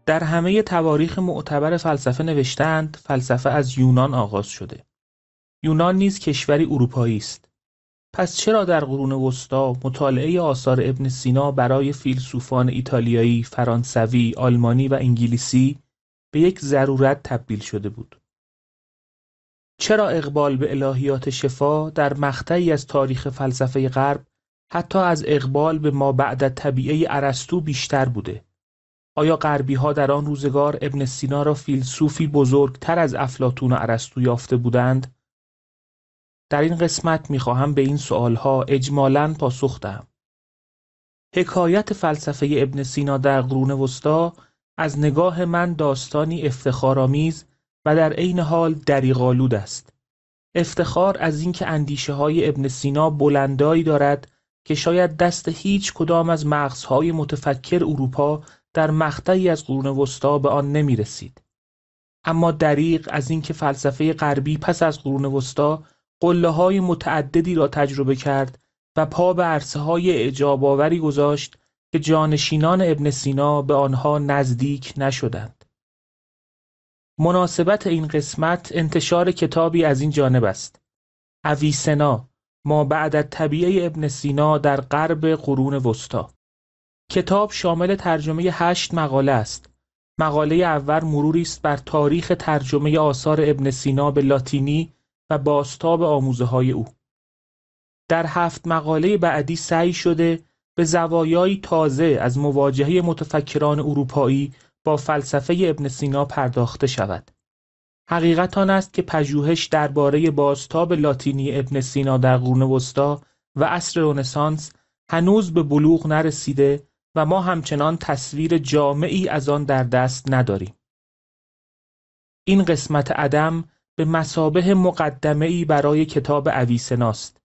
در همه تواریخ معتبر فلسفه نوشتند فلسفه از یونان آغاز شده. یونان نیز کشوری اروپایی است. پس چرا در قرون وسطی مطالعه آثار ابن سینا برای فیلسوفان ایتالیایی، فرانسوی، آلمانی و انگلیسی به یک ضرورت تبدیل شده بود؟ چرا اقبال به الهیات شفا در مقطعی از تاریخ فلسفه غرب حتی از اقبال به ما بعد طبیعه ارسطو بیشتر بوده؟ آیا غربی‌ها در آن روزگار ابن سینا را فیلسوفی بزرگتر از افلاطون و ارسطو یافته بودند؟ در این قسمت می‌خواهم به این سؤالها اجمالاً پاسخ دهم. حکایت فلسفه ابن سینا در قرون وسطی از نگاه من داستانی افتخارآمیز و در عین حال دریغ‌آلود است. افتخار از اینکه اندیشه‌های ابن سینا بلندایی دارد که شاید دست هیچ کدام از مغزهای متفکر اروپا در مقطعی از قرون وسطی به آن نمی رسید. اما دریغ از اینکه فلسفه غربی پس از قرون وسطی قله‌های متعددی را تجربه کرد و پا به عرصه‌های اعجاب‌آوری گذاشت که جانشینان ابن سینا به آنها نزدیک نشدند. مناسبت این قسمت انتشار کتابی از این جانب است. اویسنا، ما بعد طبیعه ابن سینا در غرب قرون وسطی. کتاب شامل ترجمه 8 مقاله است. مقاله اول مروری است بر تاریخ ترجمه آثار ابن سینا به لاتینی و بازتاب آموزه‌های او. در 7 مقاله بعدی سعی شده به زوایای تازه از مواجهه متفکران اروپایی با فلسفه ابن سینا پرداخته شود. حقیقت آن است که پژوهش درباره بازتاب لاتینی ابن سینا در قرون وسطی و عصر رنسانس هنوز به بلوغ نرسیده و ما همچنان تصویر جامعی از آن در دست نداریم. این قسمت عدم به مثابه مقدمه‌ای برای کتاب اویسناست.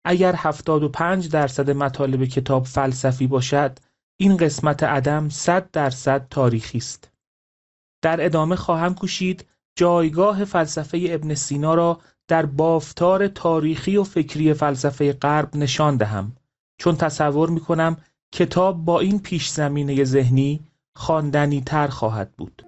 اگر 75% مطالب کتاب فلسفی باشد، این قسمت عدم 100% تاریخی است. در ادامه خواهم کوشید جایگاه فلسفه ابن سینا را در بافتار تاریخی و فکری فلسفه غرب نشان دهم، چون تصور می‌کنم کتاب با این پیش زمینه ذهنی خواندنی تر خواهد بود.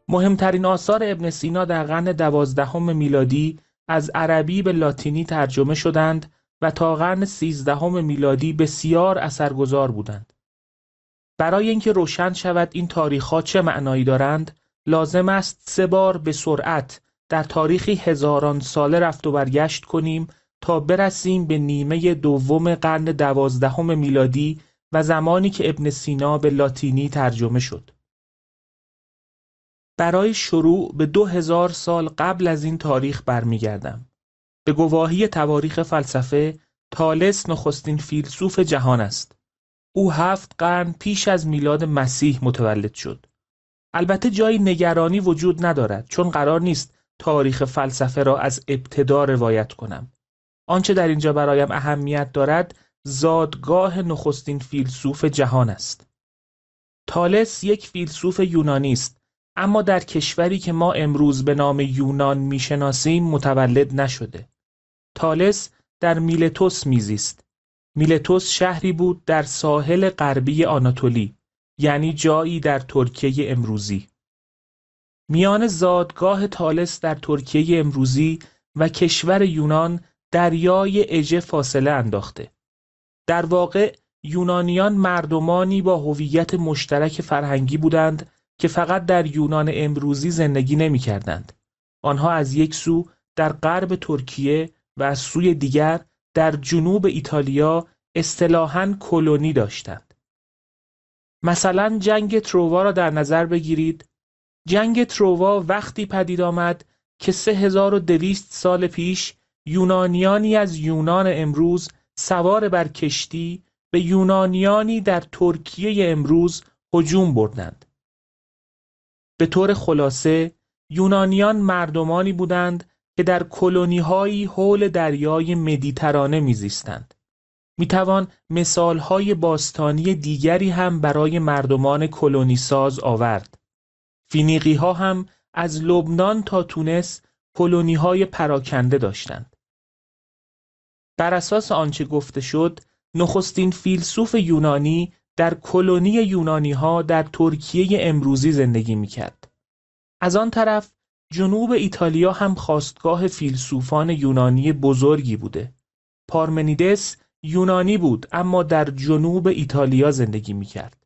مهمترین آثار ابن سینا در قرن 12 میلادی از عربی به لاتینی ترجمه شدند و تا قرن 13 میلادی بسیار اثرگذار بودند. برای اینکه روشن شود این تاریخ‌ها چه معنایی دارند، لازم است 3 بار به سرعت در تاریخی هزاران ساله رفت و برگشت کنیم تا برسیم به نیمه دوم قرن 12 میلادی و زمانی که ابن سینا به لاتینی ترجمه شد. برای شروع به 2000 سال قبل از این تاریخ برمیگردم. به گواهی تواریخ فلسفه، تالس نخستین فیلسوف جهان است. او 7 قرن پیش از میلاد مسیح متولد شد. البته جایی نگرانی وجود ندارد، چون قرار نیست تاریخ فلسفه را از ابتدا روایت کنم. آنچه در اینجا برایم اهمیت دارد، زادگاه نخستین فیلسوف جهان است. تالس یک فیلسوف یونانی است، اما در کشوری که ما امروز به نام یونان میشناسیم متولد نشده. تالس در میلتوس میزیست. میلتوس شهری بود در ساحل غربی آناتولی، یعنی جایی در ترکیه امروزی. میان زادگاه تالس در ترکیه امروزی و کشور یونان دریای اژه فاصله انداخته. در واقع یونانیان مردمانی با هویت مشترک فرهنگی بودند که فقط در یونان امروزی زندگی نمی کردند. آنها از یک سو در غرب ترکیه و از سوی دیگر در جنوب ایتالیا اصطلاحاً کلونی داشتند. مثلا جنگ تروا را در نظر بگیرید. جنگ تروا وقتی پدید آمد که 3200 سال پیش یونانیانی از یونان امروز سوار بر کشتی به یونانیانی در ترکیه امروز هجوم بردند. به طور خلاصه یونانیان مردمانی بودند که در کلونی‌هایی حول دریای مدیترانه می‌زیستند. میتوان مثالهای باستانی دیگری هم برای مردمان کلونی ساز آورد. فینیقی ها هم از لبنان تا تونس کلونی های پراکنده داشتند. بر اساس آنچه گفته شد، نخستین فیلسوف یونانی در کلونی یونانی ها در ترکیه امروزی زندگی میکرد. از آن طرف جنوب ایتالیا هم خاستگاه فیلسوفان یونانی بزرگی بوده. پارمنیدس یونانی بود اما در جنوب ایتالیا زندگی میکرد.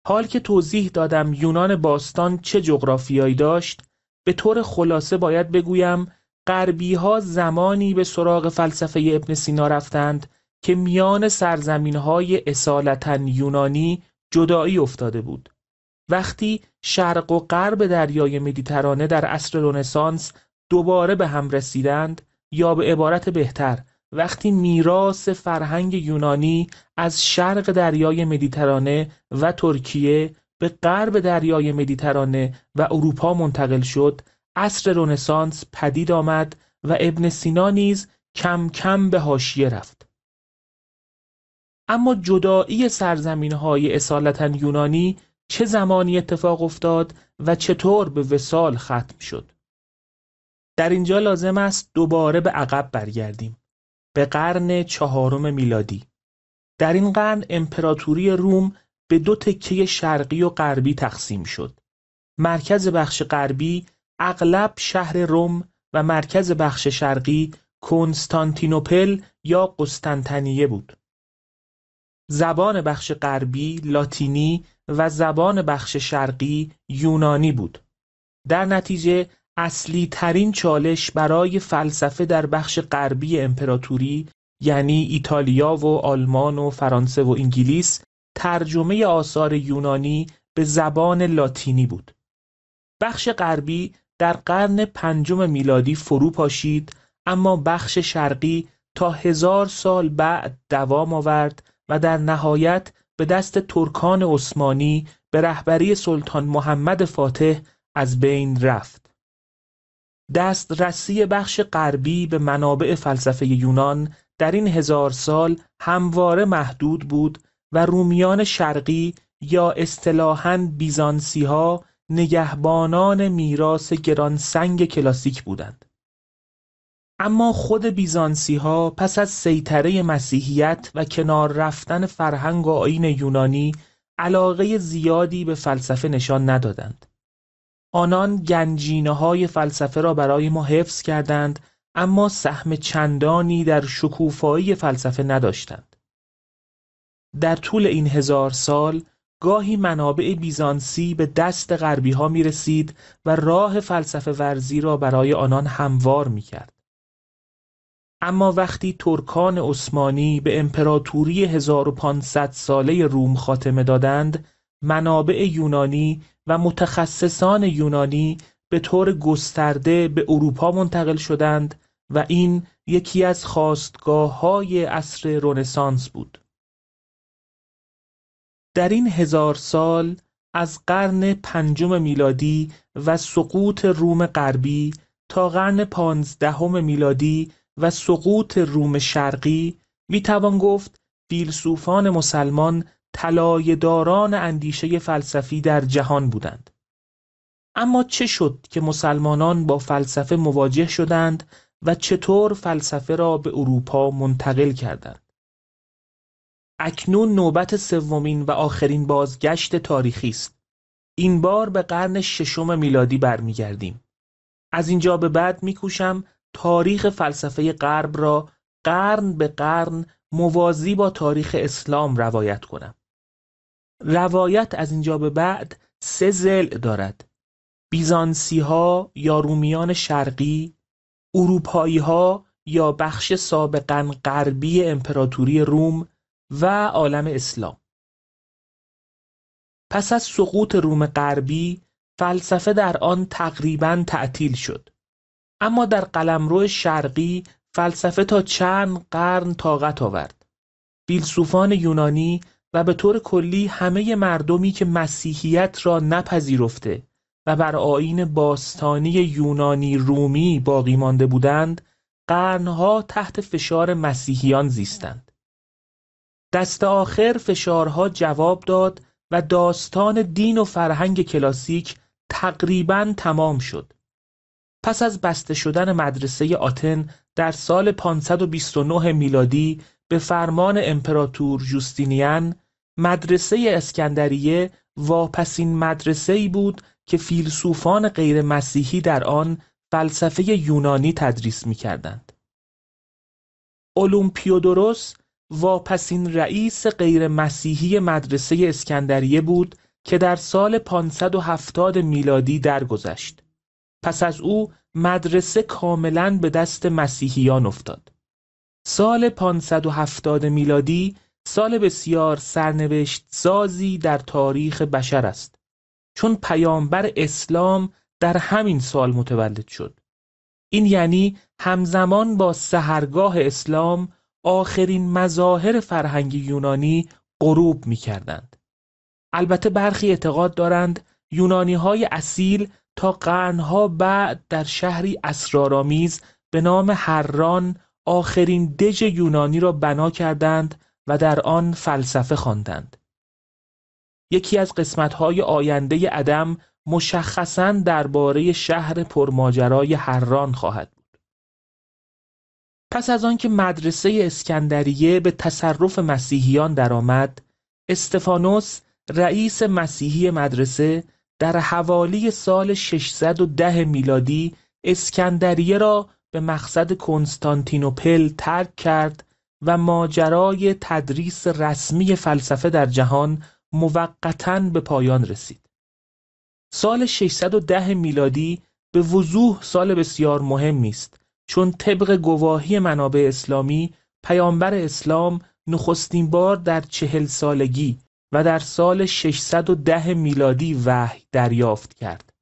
حال که توضیح دادم یونان باستان چه جغرافیایی داشت، به طور خلاصه باید بگویم غربی ها زمانی به سراغ فلسفه ابن سینا رفتند که میان سرزمین های اصالتاً یونانی جدایی افتاده بود. وقتی شرق و غرب دریای مدیترانه در عصر رنسانس دوباره به هم رسیدند، یا به عبارت بهتر وقتی میراث فرهنگ یونانی از شرق دریای مدیترانه و ترکیه به غرب دریای مدیترانه و اروپا منتقل شد، عصر رنسانس پدید آمد و ابن سینا نیز کم کم به حاشیه رفت. اما جدایی سرزمین‌های اصالتاً یونانی چه زمانی اتفاق افتاد و چطور به وصال ختم شد؟ در اینجا لازم است دوباره به عقب برگردیم، به قرن 4 میلادی. در این قرن امپراتوری روم به 2 تکه شرقی و غربی تقسیم شد. مرکز بخش غربی اغلب شهر روم و مرکز بخش شرقی کنستانتینوپل یا قسطنطنیه بود. زبان بخش غربی لاتینی و زبان بخش شرقی یونانی بود. در نتیجه اصلی ترین چالش برای فلسفه در بخش غربی امپراتوری، یعنی ایتالیا و آلمان و فرانسه و انگلیس، ترجمه آثار یونانی به زبان لاتینی بود. بخش غربی در قرن 5 میلادی فرو پاشید، اما بخش شرقی تا 1000 سال بعد دوام آورد و در نهایت به دست ترکان عثمانی به رهبری سلطان محمد فاتح از بین رفت. دسترسی بخش غربی به منابع فلسفه یونان در این 1000 سال همواره محدود بود و رومیان شرقی یا اصطلاحاً بیزانسی ها نگهبانان میراث گرانسنگ کلاسیک بودند. اما خود بیزانسی ها پس از سیطره مسیحیت و کنار رفتن فرهنگ و آیین یونانی علاقه زیادی به فلسفه نشان ندادند. آنان گنجینه های فلسفه را برای ما حفظ کردند، اما سهم چندانی در شکوفایی فلسفه نداشتند. در طول این 1000 سال گاهی منابع بیزانسی به دست غربی ها می رسید و راه فلسفه ورزی را برای آنان هموار می کرد. اما وقتی ترکان عثمانی به امپراتوری 1500 ساله روم خاتمه دادند، منابع یونانی و متخصصان یونانی به طور گسترده به اروپا منتقل شدند و این یکی از خاستگاه‌های عصر رنسانس بود. در این 1000 سال از قرن 5 میلادی و سقوط روم غربی تا قرن 15 میلادی و سقوط روم شرقی میتوان گفت فیلسوفان مسلمان طلایه‌داران اندیشه فلسفی در جهان بودند. اما چه شد که مسلمانان با فلسفه مواجه شدند و چطور فلسفه را به اروپا منتقل کردند؟ اکنون نوبت سومین و آخرین بازگشت تاریخی است. این بار به قرن 6 میلادی برمیگردیم. از اینجا به بعد میکوشم تاریخ فلسفه غرب را قرن به قرن موازی با تاریخ اسلام روایت کنم. روایت از اینجا به بعد 3 ضلع دارد: بیزانسی ها یا رومیان شرقی، اروپایی ها یا بخش سابقاً غربی امپراتوری روم و عالم اسلام. پس از سقوط روم غربی فلسفه در آن تقریباً تعطیل شد. اما در قلمرو شرقی فلسفه تا چند قرن طاقت آورد. فیلسوفان یونانی و به طور کلی همه مردمی که مسیحیت را نپذیرفته و بر آیین باستانی یونانی رومی باقی مانده بودند، قرنها تحت فشار مسیحیان زیستند. دست آخر فشارها جواب داد و داستان دین و فرهنگ کلاسیک تقریباً تمام شد. پس از بسته شدن مدرسه آتن در سال 529 میلادی به فرمان امپراتور جوستینیان، مدرسه اسکندریه واپسین مدرسه‌ای بود که فیلسوفان غیر مسیحی در آن فلسفه یونانی تدریس می‌کردند. اولومپیودوروس واپسین رئیس غیر مسیحی مدرسه اسکندریه بود که در سال 570 میلادی درگذشت. پس از او مدرسه کاملاً به دست مسیحیان افتاد. سال 570 میلادی سال بسیار سرنوشت سازی در تاریخ بشر است، چون پیامبر اسلام در همین سال متولد شد. این یعنی همزمان با سحرگاه اسلام آخرین مظاهر فرهنگ یونانی غروب می کردند. البته برخی اعتقاد دارند یونانی‌های اصیل تا قرنها بعد در شهری اسرارآمیز به نام حران آخرین دژ یونانی را بنا کردند و در آن فلسفه خواندند. یکی از قسمت‌های آینده عدم مشخصاً درباره شهر پرماجرای حران خواهد بود. پس از آنکه مدرسه اسکندریه به تصرف مسیحیان درآمد، استفانوس رئیس مسیحی مدرسه در حوالی سال 610 میلادی اسکندریه را به مقصد کنستانتینوپل ترک کرد و ماجرای تدریس رسمی فلسفه در جهان موقتاً به پایان رسید. سال 610 میلادی به وضوح سال بسیار مهمی است، چون طبق گواهی منابع اسلامی پیامبر اسلام نخستین بار در 40 سالگی و در سال 610 میلادی وحی دریافت کرد.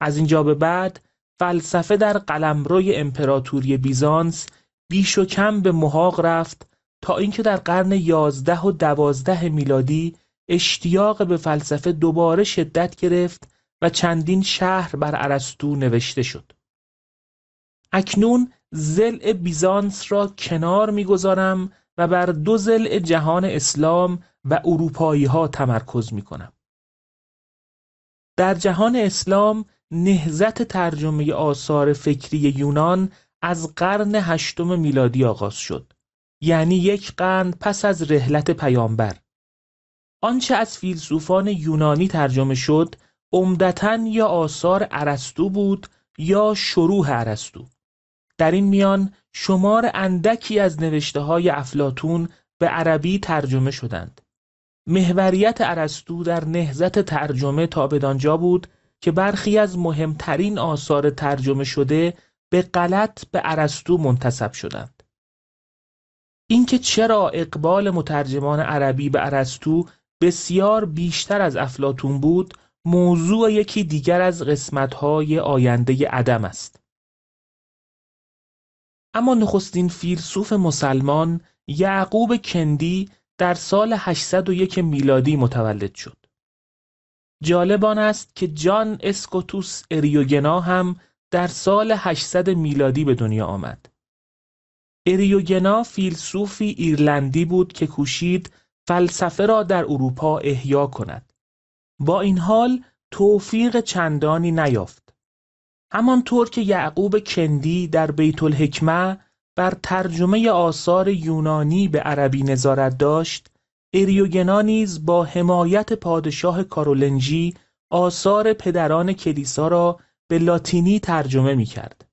از اینجا به بعد فلسفه در قلمروی امپراتوری بیزانس بیش و کم به محاق رفت تا اینکه در قرن 11 و 12 میلادی اشتیاق به فلسفه دوباره شدت گرفت و چندین شرح بر ارسطو نوشته شد. اکنون ضلع بیزانس را کنار می‌گذارم و بر دو ضلع جهان اسلام و اروپایی‌ها تمرکز می‌کنم. در جهان اسلام نهضت ترجمه آثار فکری یونان از قرن 8 میلادی آغاز شد، یعنی یک قرن پس از رحلت پیامبر. آنچه از فیلسوفان یونانی ترجمه شد عمدتاً یا آثار ارسطو بود یا شروح ارسطو. در این میان شمار اندکی از نوشته‌های افلاطون به عربی ترجمه شدند. محوریت ارسطو در نهضت ترجمه تا بدانجا بود که برخی از مهمترین آثار ترجمه شده به غلط به ارسطو منتسب شدند. اینکه چرا اقبال مترجمان عربی به ارسطو بسیار بیشتر از افلاطون بود، موضوع یکی دیگر از قسمت‌های آینده عدم است. اما نخستین فیلسوف مسلمان یعقوب کندی در سال 801 میلادی متولد شد. جالب آن است که جان اسکوتوس اریوگنا هم در سال 800 میلادی به دنیا آمد. اریوگنا فیلسوفی ایرلندی بود که کوشید فلسفه را در اروپا احیا کند. با این حال توفیق چندانی نیافت. همانطور که یعقوب کندی در بیت الحکمه بر ترجمه آثار یونانی به عربی نظارت داشت، اریوگنا نیز با حمایت پادشاه کارولنجی آثار پدران کلیسا را به لاتینی ترجمه می کرد.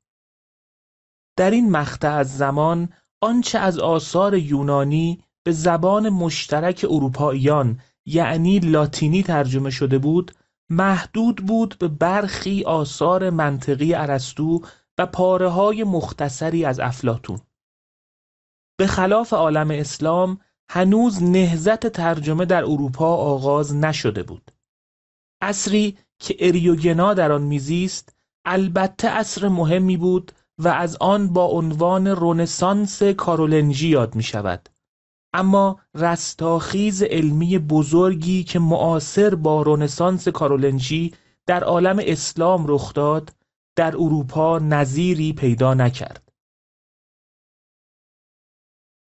در این مقطع از زمان آنچه از آثار یونانی به زبان مشترک اروپاییان یعنی لاتینی ترجمه شده بود، محدود بود به برخی آثار منطقی ارسطو و پاره‌های مختصری از افلاطون. به خلاف عالم اسلام هنوز نهضت ترجمه در اروپا آغاز نشده بود. عصری که اریوگنا در آن میزیست البته عصر مهمی بود و از آن با عنوان رنسانس کارولنجی یاد می شود. اما رستاخیز علمی بزرگی که معاصر با رنسانس کارولنجی در عالم اسلام رخ داد در اروپا نظیری پیدا نکرد.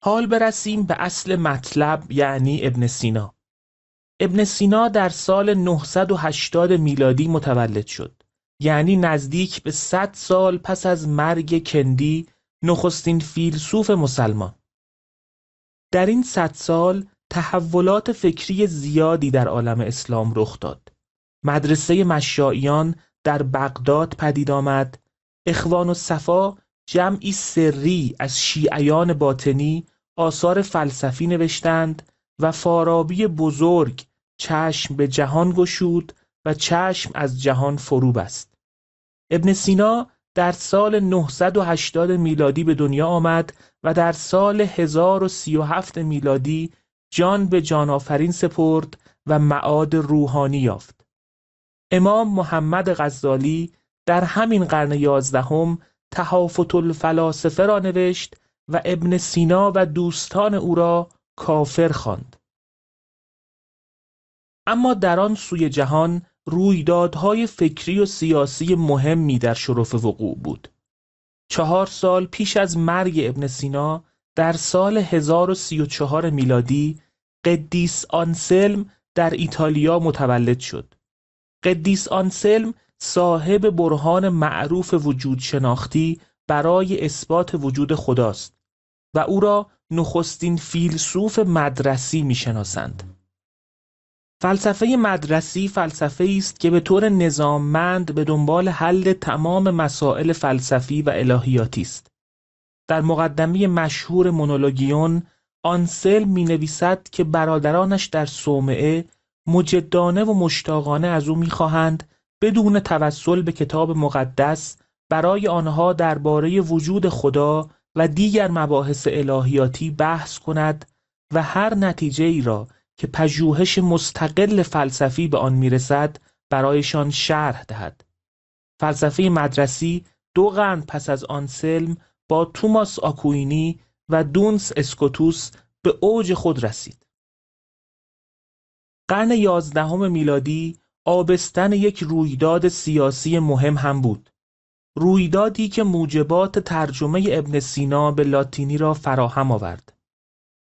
حال برسیم به اصل مطلب، یعنی ابن سینا. ابن سینا در سال 980 میلادی متولد شد، یعنی نزدیک به 100 سال پس از مرگ کندی، نخستین فیلسوف مسلمان. در این 100 سال تحولات فکری زیادی در عالم اسلام رخ داد. مدرسه مشاییان در بغداد پدید آمد. اخوان الصفا، جمعی سری از شیعیان باطنی، آثار فلسفی نوشتند و فارابی بزرگ چشم به جهان گشود و چشم از جهان فرو بست. ابن سینا در سال 980 میلادی به دنیا آمد و در سال 1037 میلادی جان به جان آفرین سپرد و معاد روحانی یافت. امام محمد غزالی در همین قرن 11 تحافت الفلاسفه را نوشت و ابن سینا و دوستان او را کافر خواند. اما در آن سوی جهان رویدادهای فکری و سیاسی مهمی در شرف وقوع بود. 4 سال پیش از مرگ ابن سینا، در سال 1034 میلادی، قدیس آنسلم در ایتالیا متولد شد. قدیس آنسلم صاحب برهان معروف وجود شناختی برای اثبات وجود خداست و او را نخستین فیلسوف مدرسی می‌شناسند. فلسفه مدرسی فلسفه‌ای است که به طور نظاممند به دنبال حل تمام مسائل فلسفی و الهیاتی است. در مقدمه مشهور مونولوگیون، آنسلم می‌نویسد که برادرانش در صومعه مجدانه و مشتاقانه از او می‌خواهند بدون توسل به کتاب مقدس برای آنها درباره وجود خدا و دیگر مباحث الهیاتی بحث کند و هر نتیجه‌ای را که پژوهش مستقل فلسفی به آن میرسد برایشان شرح دهد. فلسفه مدرسی 2 قرن پس از آنسلم با توماس آکوینی و دونس اسکوتوس به اوج خود رسید. قرن 11 میلادی آبستن یک رویداد سیاسی مهم هم بود. رویدادی که موجبات ترجمه ابن سینا به لاتینی را فراهم آورد.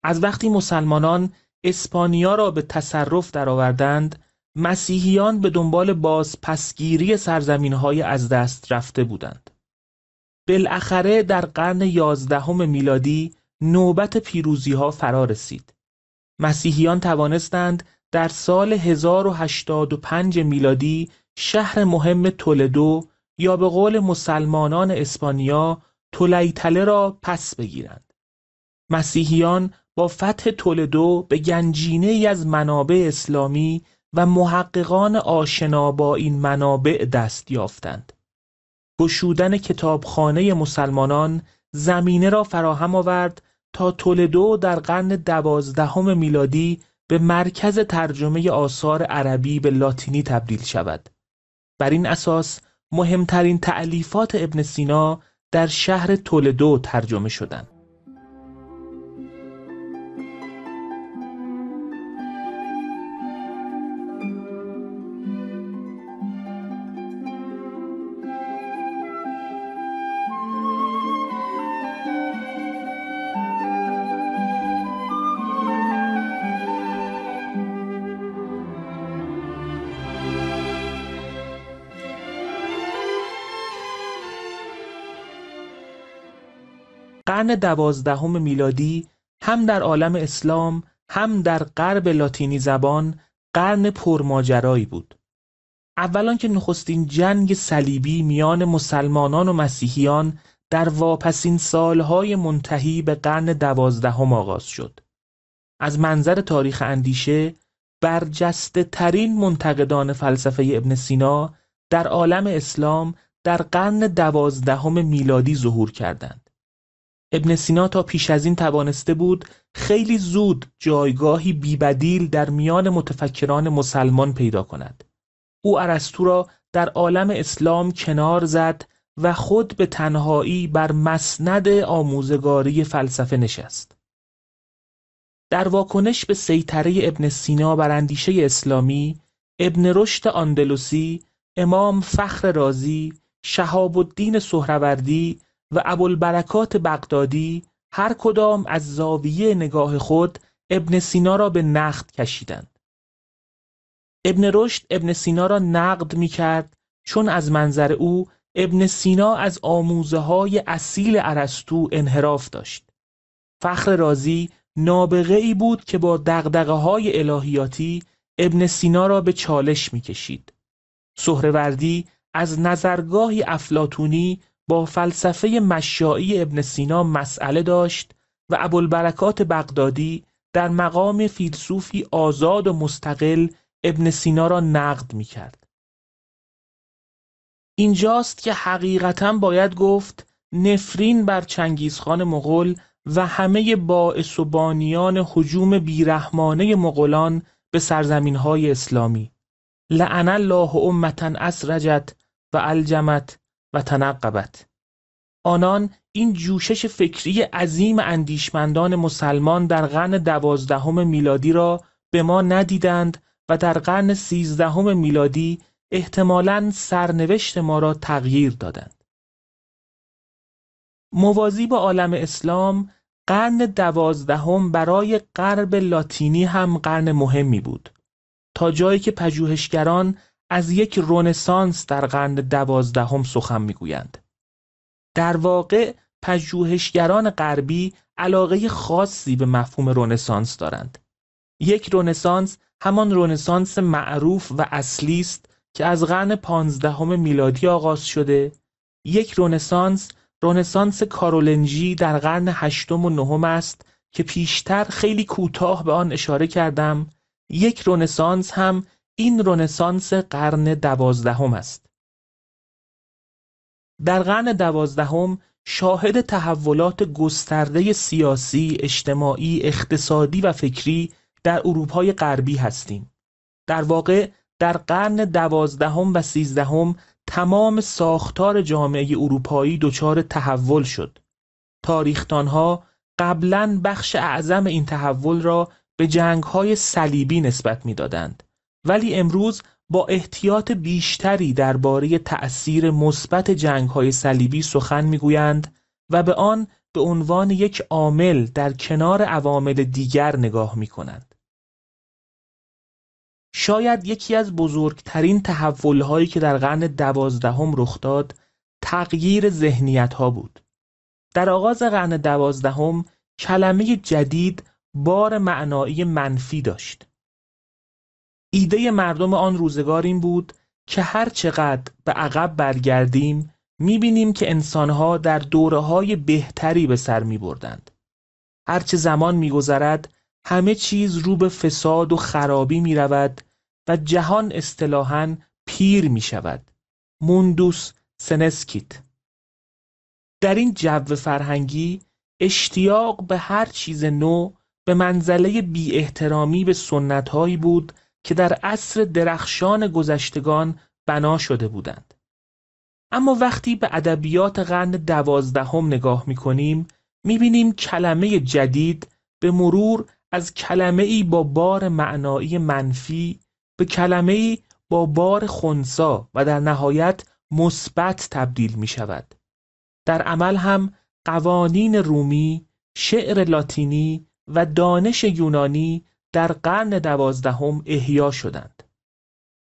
از وقتی مسلمانان اسپانیا را به تصرف درآوردند، مسیحیان به دنبال بازپسگیری سرزمین‌های از دست رفته بودند. بالاخره در قرن 11 میلادی نوبت پیروزی‌ها فرا رسید. مسیحیان توانستند در سال 1085 میلادی شهر مهم تولدو، یا به قول مسلمانان اسپانیا تولیتله، را پس بگیرند. مسیحیان با فتح تولدو به گنجینه‌ای از منابع اسلامی و محققان آشنا با این منابع دست یافتند. گشودن کتابخانه مسلمانان زمینه را فراهم آورد تا تولدو در قرن 12 میلادی به مرکز ترجمه آثار عربی به لاتینی تبدیل شود. بر این اساس مهمترین تألیفات ابن سینا در شهر تولدو ترجمه شدند. قرن 12 میلادی هم در عالم اسلام هم در غرب لاتینی زبان قرن پرماجرایی بود. اولا که نخستین جنگ صلیبی میان مسلمانان و مسیحیان در واپسین سالهای منتهی به قرن 12 آغاز شد. از منظر تاریخ اندیشه، برجسته ترین منتقدان فلسفه ابن سینا در عالم اسلام در قرن 12 میلادی ظهور کردند. ابن سینا تا پیش از این توانسته بود خیلی زود جایگاهی بی‌بدیل در میان متفکران مسلمان پیدا کند. او ارسطو را در عالم اسلام کنار زد و خود به تنهایی بر مسند آموزگاری فلسفه نشست. در واکنش به سیطره ابن سینا بر اندیشه اسلامی، ابن رشد اندلسی، امام فخر رازی، شهاب الدین سهروردی و ابوالبرکات بغدادی هر کدام از زاویه نگاه خود ابن سینا را به نقد کشیدند. ابن رشد ابن سینا را نقد می کرد چون از منظر او ابن سینا از آموزه‌های اصیل ارسطو انحراف داشت. فخر رازی نابغه‌ای بود که با دغدغه‌های الهیاتی ابن سینا را به چالش می کشید. سهروردی از نظرگاهی افلاطونی با فلسفه مشائی ابن سینا مسئله داشت و ابوالبرکات بغدادی در مقام فیلسوفی آزاد و مستقل ابن سینا را نقد می کرد. اینجاست که حقیقتاً باید گفت نفرین بر چنگیزخان مغول و همه باعث و بانیان هجوم بیرحمانه مغولان به سرزمین‌های اسلامی. لعن الله امة اسرجت و الجمت و تنقبت. آنان این جوشش فکری عظیم اندیشمندان مسلمان در قرن 12 میلادی را به ما ندیدند و در قرن 13 میلادی احتمالاً سرنوشت ما را تغییر دادند. موازی با عالم اسلام، قرن 12 برای غرب لاتینی هم قرن مهمی بود، تا جایی که پژوهشگران از یک رنسانس در قرن 12 سخن میگویند. در واقع پژوهشگران غربی علاقه خاصی به مفهوم رنسانس دارند. یک رنسانس همان رنسانس معروف و اصلی است که از قرن 15 میلادی آغاز شده. یک رنسانس، رنسانس کارولنجی در قرن 8 و 9 است که پیشتر خیلی کوتاه به آن اشاره کردم. یک رنسانس هم این رنسانس قرن 12 است. در قرن 12 شاهد تحولات گسترده سیاسی، اجتماعی، اقتصادی و فکری در اروپای غربی هستیم. در واقع در قرن 12 و 13 تمام ساختار جامعه اروپایی دچار تحول شد. تاریخ‌دانها قبلاً بخش اعظم این تحول را به جنگ‌های صلیبی نسبت می‌دادند، ولی امروز با احتیاط بیشتری درباره تأثیر مثبت جنگ‌های صلیبی سخن می‌گویند و به آن به عنوان یک عامل در کنار عوامل دیگر نگاه می‌کنند. شاید یکی از بزرگترین تحول‌هایی که در قرن 12 رخ داد، تغییر ذهنیت‌ها بود. در آغاز قرن 12 کلمه جدید بار معنایی منفی داشت. ایده مردم آن روزگار این بود که هر چقدر به عقب برگردیم می‌بینیم که انسان‌ها در دوره‌های بهتری به سر می‌بردند. هرچه زمان می‌گذرد همه چیز رو به فساد و خرابی می‌رود و جهان اصطلاحاً پیر می‌شود. موندوس سنسکیت. در این جو فرهنگی اشتیاق به هر چیز نو به منزله بی احترامی به سنت‌هایی بود که در عصر درخشان گذشتگان بنا شده بودند. اما وقتی به ادبیات قرن 12 نگاه می‌کنیم، می‌بینیم کلمه جدید به مرور از کلمه‌ای با بار معنایی منفی به کلمه‌ای با بار خنثی و در نهایت مثبت تبدیل می‌شود. در عمل هم قوانین رومی، شعر لاتینی و دانش یونانی در قرن 12 احیا شدند.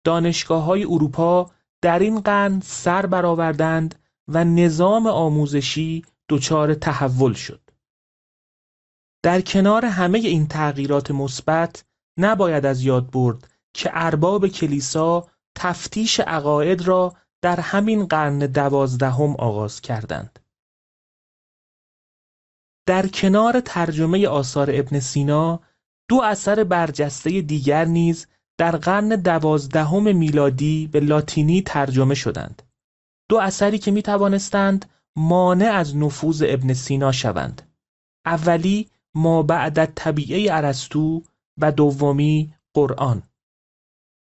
دانشگاه‌های اروپا در این قرن سر برآوردند و نظام آموزشی دچار تحول شد. در کنار همه این تغییرات مثبت نباید از یاد برد که ارباب کلیسا تفتیش عقاید را در همین قرن 12 آغاز کردند. در کنار ترجمه آثار ابن سینا، دو اثر برجسته دیگر نیز در قرن 12 میلادی به لاتینی ترجمه شدند. دو اثری که می توانستند مانع از نفوذ ابن سینا شوند. اولی ما بعد الطبیعه ارسطو و دومی قرآن.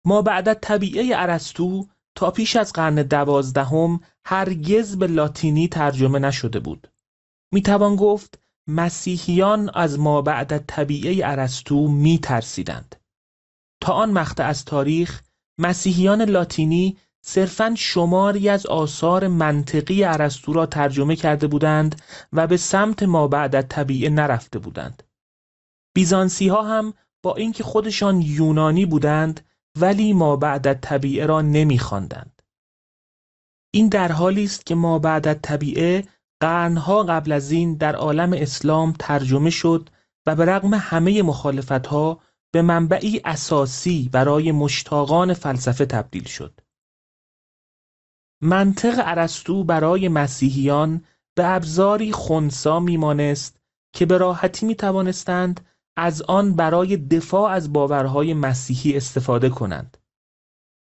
ما بعد الطبیعه ارسطو تا پیش از قرن 12 هرگز به لاتینی ترجمه نشده بود. می توان گفت مسیحیان از ما بعد الطبیعه ارسطو می ترسیدند. تا آن مقطع از تاریخ مسیحیان لاتینی صرفاً شماری از آثار منطقی ارسطو را ترجمه کرده بودند و به سمت مابعدالطبیعه نرفته بودند. بیزانسی‌ها هم با اینکه خودشان یونانی بودند ولی مابعدالطبیعه را نمی‌خواندند. این در حالی است که مابعدالطبیعه قرنها قبل از این در عالم اسلام ترجمه شد و به رغم همه مخالفت‌ها به منبعی اساسی برای مشتاقان فلسفه تبدیل شد. منطق ارسطو برای مسیحیان به ابزاری خنثی میمانست که به راحتی میتوانستند از آن برای دفاع از باورهای مسیحی استفاده کنند.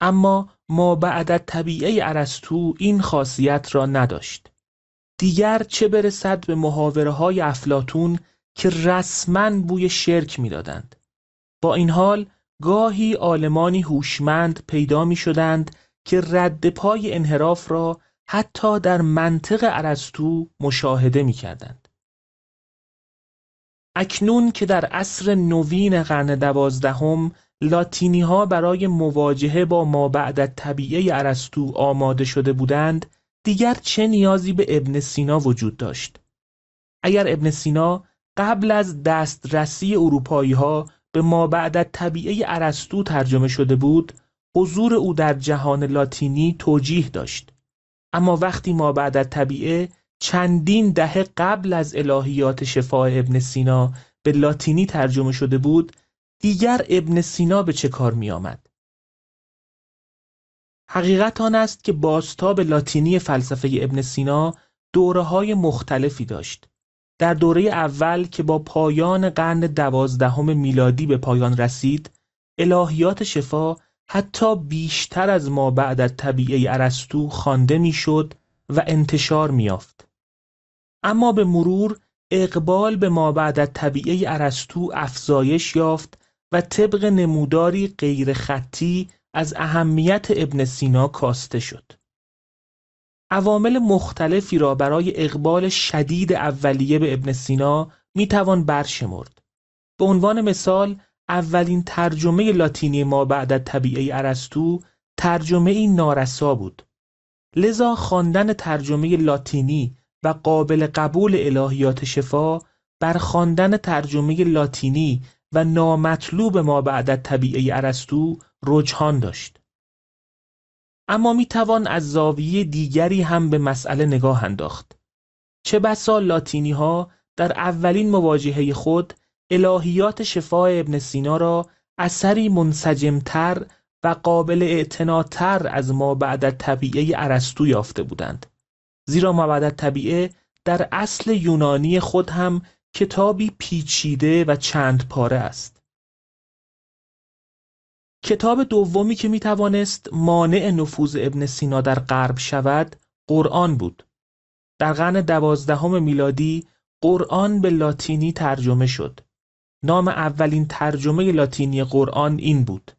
اما مابعدالطبیعه ارسطو این خاصیت را نداشت. دیگر چه برسد به محاوره‌های افلاطون که رسماً بوی شرک میدادند. با این حال گاهی عالمانی هوشمند پیدا می‌شدند که رد پای انحراف را حتی در منطق ارسطو مشاهده می‌کردند. اکنون که در عصر نوین قرن 12 لاتینی‌ها برای مواجهه با مابعدالطبیعه ارسطو آماده شده بودند، دیگر چه نیازی به ابن سینا وجود داشت؟ اگر ابن سینا قبل از دسترسی اروپایی‌ها به مابعدالطبیعه ارسطو ترجمه شده بود، حضور او در جهان لاتینی توجیه داشت. اما وقتی مابعدالطبیعه چندین دهه قبل از الهیات شفاء ابن سینا به لاتینی ترجمه شده بود، دیگر ابن سینا به چه کار می آمد؟ حقیقت آن است که بازتاب لاتینی فلسفه ابن سینا دوره‌های مختلفی داشت. در دوره اول که با پایان قرن 12 میلادی به پایان رسید، الهیات شفا حتی بیشتر از مابعدالطبیعه ارسطو خوانده میشد و انتشار می‌یافت. اما به مرور اقبال به مابعدالطبیعه ارسطو افزایش یافت و طبق نموداری غیر خطی از اهمیت ابن سینا کاسته شد. عوامل مختلفی را برای اقبال شدید اولیه به ابن سینا میتوان برشمرد. به عنوان مثال، اولین ترجمه لاتینی مابعدالطبیعه ارسطو ترجمه‌ای نارسا بود. لذا خواندن ترجمه لاتینی و قابل قبول الهیات شفا بر خواندن ترجمه لاتینی و نامطلوب مابعدالطبیعه ارسطو رجحان داشت. اما میتوان از زاویه دیگری هم به مسئله نگاه انداخت. چه بسا لاتینی‌ها در اولین مواجهه خود الهیات شفای ابن سینا را اثری منسجمتر و قابل اعتناتر از مابعدالطبیعه ارسطو یافته بودند. زیرا مابعدالطبیعه در اصل یونانی خود هم کتابی پیچیده و چند پاره است. کتاب دومی که میتوانست مانع نفوذ ابن سینا در غرب شود، قرآن بود. در قرن 12 میلادی قرآن به لاتینی ترجمه شد. نام اولین ترجمه لاتینی قرآن این بود: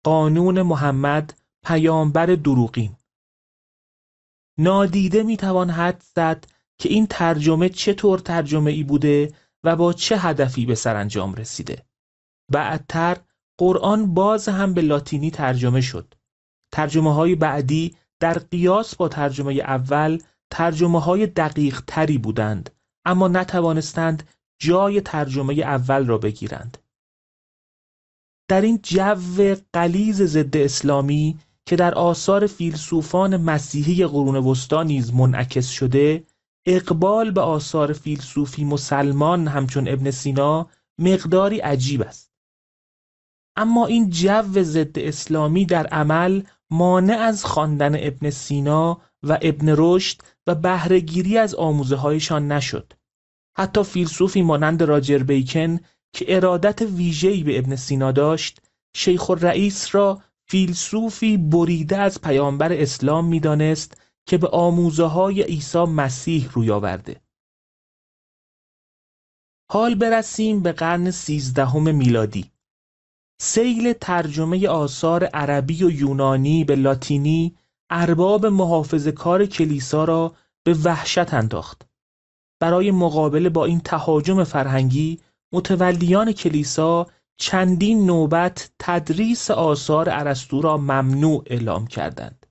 قانون محمد پیامبر دروغین. نادیده میتوان حدس زد که این ترجمه چطور ترجمه ای بوده و با چه هدفی به سرانجام رسیده. بعدتر قرآن باز هم به لاتینی ترجمه شد. ترجمه های بعدی در قیاس با ترجمه اول ترجمه های دقیق تری بودند، اما نتوانستند جای ترجمه اول را بگیرند. در این جو غلیظ ضد اسلامی که در آثار فیلسوفان مسیحی قرون وسطی نیز منعکس شده، اقبال به آثار فیلسوفی مسلمان همچون ابن سینا مقداری عجیب است. اما این جو ضد اسلامی در عمل مانع از خواندن ابن سینا و ابن رشد و بهره‌گیری از آموزه‌هایشان نشد. حتی فیلسوفی مانند راجر بیکن که ارادت ویژه‌ای به ابن سینا داشت، شیخ الرئیس را فیلسوفی بریده از پیامبر اسلام می‌دانست که به آموزه‌های عیسی مسیح روی آورده. حال برسیم به قرن 13 میلادی. سیل ترجمه آثار عربی و یونانی به لاتینی ارباب محافظه‌کار کلیسا را به وحشت انداخت. برای مقابله با این تهاجم فرهنگی، متولیان کلیسا چندین نوبت تدریس آثار ارسطو را ممنوع اعلام کردند.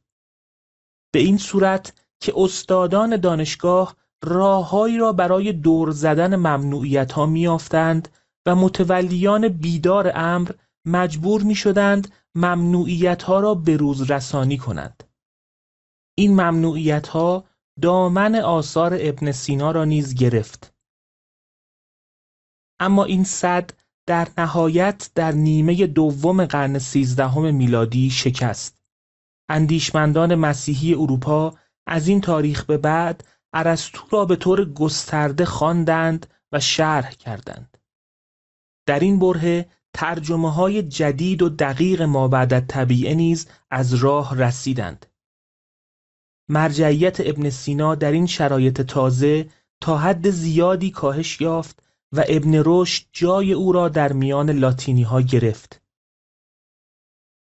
به این صورت که استادان دانشگاه راههایی را برای دور زدن ممنوعیت‌ها می‌یافتند و متولیان بیدار امر مجبور می‌شدند ممنوعیت‌ها را به روز رسانی کنند. این ممنوعیت‌ها دامن آثار ابن سینا را نیز گرفت. اما این سد در نهایت در نیمه دوم قرن 13 میلادی شکست. اندیشمندان مسیحی اروپا از این تاریخ به بعد ارسطو را به طور گسترده خواندند و شرح کردند. در این برهه ترجمه‌های جدید و دقیق مابعدالطبیعه نیز از راه رسیدند. مرجعیت ابن سینا در این شرایط تازه تا حد زیادی کاهش یافت و ابن رشد جای او را در میان لاتینی‌ها گرفت.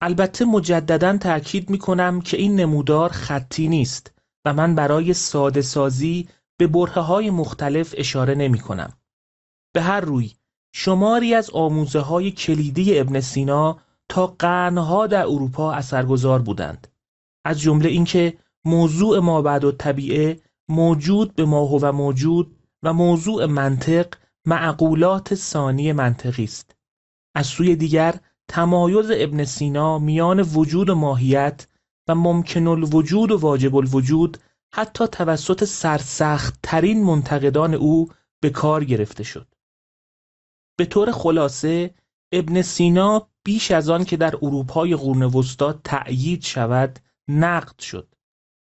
البته مجدداً تأکید می‌کنم که این نمودار خطی نیست و من برای ساده سازی به برهه‌های مختلف اشاره نمی‌کنم. به هر روی شماری از آموزه‌های کلیدی ابن سینا تا قرن‌ها در اروپا اثرگذار بودند. از جمله اینکه موضوع مابعدالطبیعه، موجود به ما هو موجود و موضوع منطق معقولات ثانی منطقی است. از سوی دیگر تمایز ابن سینا میان وجود و ماهیت و ممکن الوجود و واجب الوجود حتی توسط سرسخت ترین منتقدان او به کار گرفته شد. به طور خلاصه ابن سینا بیش از آن که در اروپای قرون وسطی تأیید شود نقد شد،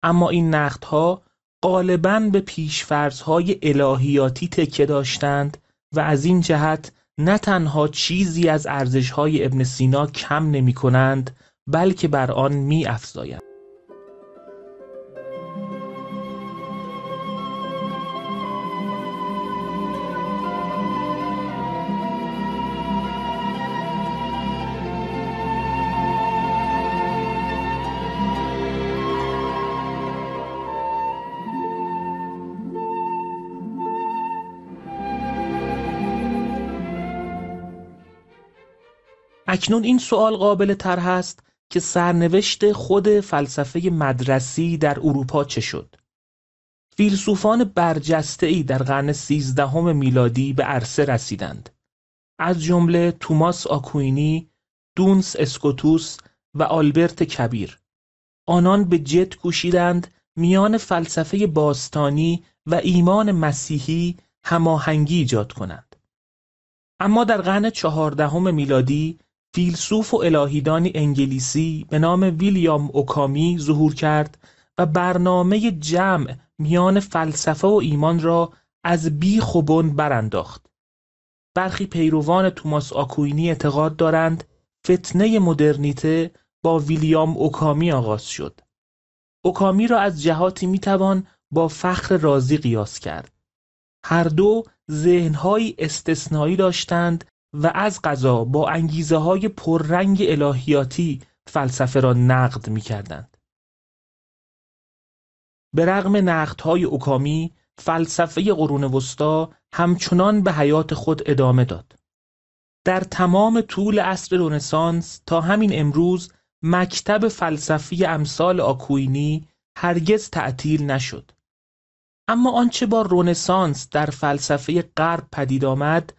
اما این نقدها غالباً به پیش‌فرض‌های الهیاتی تکیه داشتند و از این جهت نه تنها چیزی از ارزش‌های ابن سینا کم نمی‌کنند بلکه بر آن می‌افزایند. اکنون این سوال قابل طرح است که سرنوشت خود فلسفه مدرسی در اروپا چه شد؟ فیلسوفان برجسته‌ای در قرن 13 میلادی به عرصه رسیدند. از جمله توماس آکوینی، دونس اسکوتوس و آلبرت کبیر. آنان به جد کوشیدند میان فلسفه باستانی و ایمان مسیحی هماهنگی ایجاد کنند. اما در قرن 14 میلادی فیلسوف و الهیدانی انگلیسی به نام ویلیام اوکامی ظهور کرد و برنامه جمع میان فلسفه و ایمان را از بیخ و بن برانداخت. برخی پیروان توماس آکوینی اعتقاد دارند فتنه مدرنیته با ویلیام اوکامی آغاز شد. اوکامی را از جهاتی میتوان با فخر رازی قیاس کرد. هر دو ذهن‌های استثنایی داشتند و از قضا با انگیزه‌های پررنگ الهیاتی فلسفه را نقد می‌کردند. به رغم نقدهای اوکامی، فلسفه قرون وسطی همچنان به حیات خود ادامه داد. در تمام طول عصر رنسانس تا همین امروز مکتب فلسفی امثال آکوینی هرگز تعطیل نشد. اما آنچه با رنسانس در فلسفه غرب پدید آمد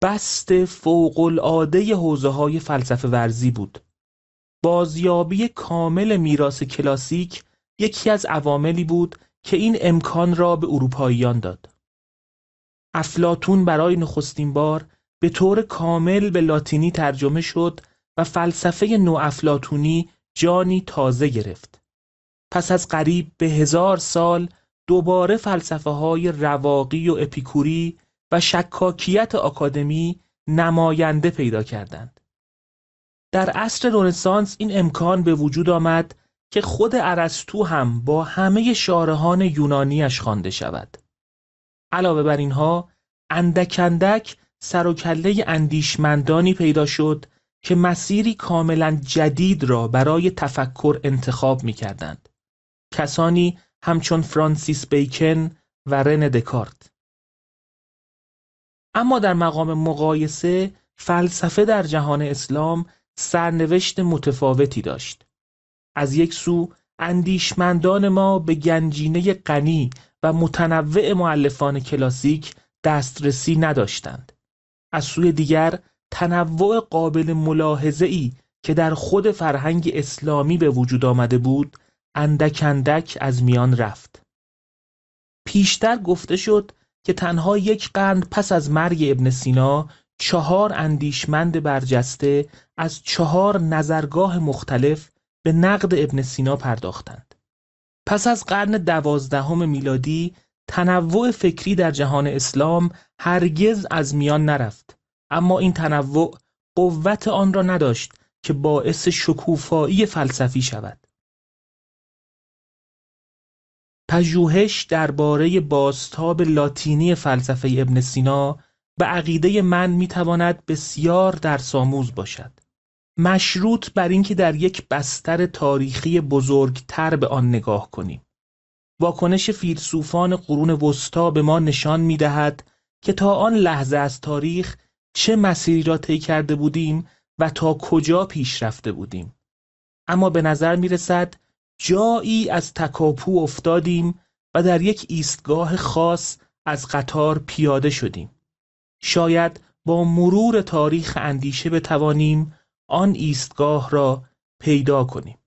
بست فوق‌العاده حوزه‌های فلسفه ورزی بود. بازیابی کامل میراث کلاسیک یکی از عواملی بود که این امکان را به اروپاییان داد. افلاطون برای نخستین بار به طور کامل به لاتینی ترجمه شد و فلسفه نوافلاطونی جانی تازه گرفت. پس از قریب به 1000 سال دوباره فلسفه‌های رواقی و اپیکوری و شکاکیت آکادمی نماینده پیدا کردند. در عصر رنسانس این امکان به وجود آمد که خود ارسطو هم با همه شارحان یونانیش خوانده شود. علاوه بر اینها اندک اندک سر و کله اندیشمندانی پیدا شد که مسیری کاملا جدید را برای تفکر انتخاب می کردند. کسانی همچون فرانسیس بیکن و رن دکارت. اما در مقام مقایسه فلسفه در جهان اسلام سرنوشت متفاوتی داشت. از یک سو اندیشمندان ما به گنجینه غنی و متنوع مؤلفان کلاسیک دسترسی نداشتند. از سوی دیگر تنوع قابل ملاحظه‌ای که در خود فرهنگ اسلامی به وجود آمده بود اندک اندک از میان رفت. پیشتر گفته شد که تنها 1 قرن پس از مرگ ابن سینا 4 اندیشمند برجسته از 4 نظرگاه مختلف به نقد ابن سینا پرداختند. پس از قرن 12 میلادی تنوع فکری در جهان اسلام هرگز از میان نرفت، اما این تنوع قوت آن را نداشت که باعث شکوفایی فلسفی شود. پژوهش درباره بازتاب لاتینی فلسفه ابن سینا به عقیده من میتواند بسیار درس‌آموز باشد، مشروط بر اینکه در یک بستر تاریخی بزرگتر به آن نگاه کنیم. واکنش فیلسوفان قرون وسطی به ما نشان می‌دهد که تا آن لحظه از تاریخ چه مسیری را طی کرده بودیم و تا کجا پیش رفته بودیم. اما به نظر می‌رسد جایی از تکاپو افتادیم و در یک ایستگاه خاص از قطار پیاده شدیم. شاید با مرور تاریخ اندیشه بتوانیم آن ایستگاه را پیدا کنیم.